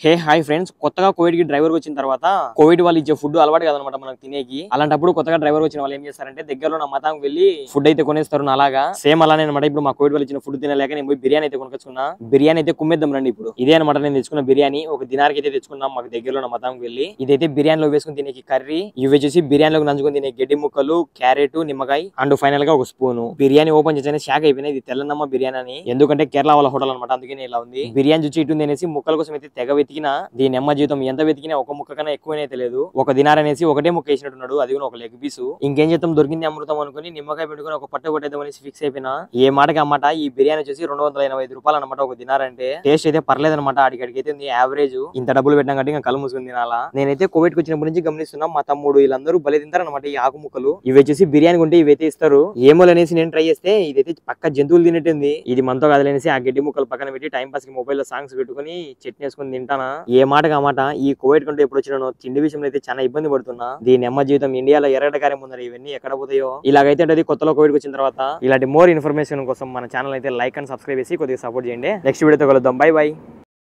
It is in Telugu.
హే హాయ్ ఫ్రెండ్స్, కొత్తగా కోవిడ్ కి డ్రైవర్ వచ్చిన తర్వాత కోవిడ్ వాళ్ళు ఇచ్చే ఫుడ్ అలవాటు కదనమాట మనకు తినేకి. అలాంటప్పుడు కొత్తగా డ్రైవర్ వచ్చిన వాళ్ళు ఏం చేస్తారంటే దగ్గరలో నా మతానికి వెళ్ళి ఫుడ్ అయితే కొనేస్తారు. అలాగా సేమ్ అలానే అనమాట. ఇప్పుడు మా కోవిడ్ వాళ్ళు ఇచ్చిన ఫుడ్ తినలేక నేను పోయి బిర్యానీ అయితే కొనుకొచ్చుకున్నా. బిర్యానీ అయితే కుమ్మేద్దాం రండి. ఇప్పుడు ఇదే అనమాట నేను తెచ్చుకున్న బిర్యానీ. ఒక దినార్కి అయితే తెచ్చుకున్నాం మాకు దగ్గరలో నా మతానికి వెళ్ళి. ఇదైతే బిర్యానీలో వేసుకుని తినేకి కర్రీ, ఇవి వచ్చేసి బిర్యానీలోకి నంచుకుని తినే గడ్డి ముక్కలు, క్యారెట్, నిమ్మకాయ అండ్ ఫైనల్ గా ఒక స్పూన్. బిర్యానీ ఓపెన్ చేసిన షాక్ అయిపోయినాయి. ఇది తెల్లనమ్మ బిర్యానీ అని, ఎందుకంటే కేరళ వాళ్ళ హోటల్ అనమాట, అందుకని ఇలా ఉంది. బిర్యానీ చూసి ఇటు అనేసి ముక్కల కోసం అయితే తెగ వెతికినా. దీని అమ్మ జీవితం ఎంత వెతికినా ఒక ముక్క కన్నా ఎక్కువనే తెలియదు. ఒక దినార్ అనేసి ఒకటే ముక్క వేసినట్టున్నాడు, అది కూడా ఒక లెగ్ పీస్. ఇంకేం చేద్దాం, దొరికింది అమృతం అనుకుని నిమ్మకాయ పెట్టుకుని ఒక పట్టు కొట్టేద్దామని ఫిక్స్ అయిపోయినా. ఏ మాటకి అన్నమాట ఈ బిర్యానీ వచ్చేసి 285 రూపాయలు అనమాట ఒక దినార్ అంటే. టేస్ట్ అయితే పర్లేదు అనమాట, అడిగడికైతే యావరేజ్. ఇంత డబ్బులు పెట్టినా కంటే ఇంకా కళ్ళు మూసుకుని తినాలా. నేనైతే కోవిడ్ కి వచ్చినప్పటి నుంచి గమనిస్తున్నా, మా తమ్ముడు వీళ్ళందరూ బలి తింటారనమాట ఈ ఆకు ముక్కలు. ఇవి వచ్చేసి బిర్యానీ ఉంటే ఇవైతే ఇస్తారు. ఏమో అనేసి నేను ట్రై చేస్తే ఇదైతే పక్క జంతువులు తినేట్టుంది. ఇది మనతో కదలేసి ఆ గడ్డి ముక్కలు పక్కన పెట్టి టైం పాస్ కి మొబైల్ లో సాంగ్స్ పెట్టుకుని చట్నీ వేసుకుని తింటానా. ఏ మాటగా మాట ఈ కోవిడ్ కంటే ఎప్పుడు వచ్చినానో తిండి విషయంలో అయితే చాలా ఇబ్బంది పడుతున్నా. దీని అమ్మ జీవితం ఇండియాలో ఎర్రగడ్డ కార్యం ఉందని ఇవన్నీ ఎక్కడ పోతాయో. ఇలాగైతే ఉంటుంది కొత్తలో కోవిడ్ వచ్చిన తర్వాత. ఇలాంటి మోర్ ఇన్ఫర్మేషన్ కోసం మన ఛానల్ అయితే లైక్ అండ్ సబ్స్క్రైబ్ చేసి కొద్దిగా సపోర్ట్ చేయండి. నెక్స్ట్ వీడియోతో కలుద్దాం. By by.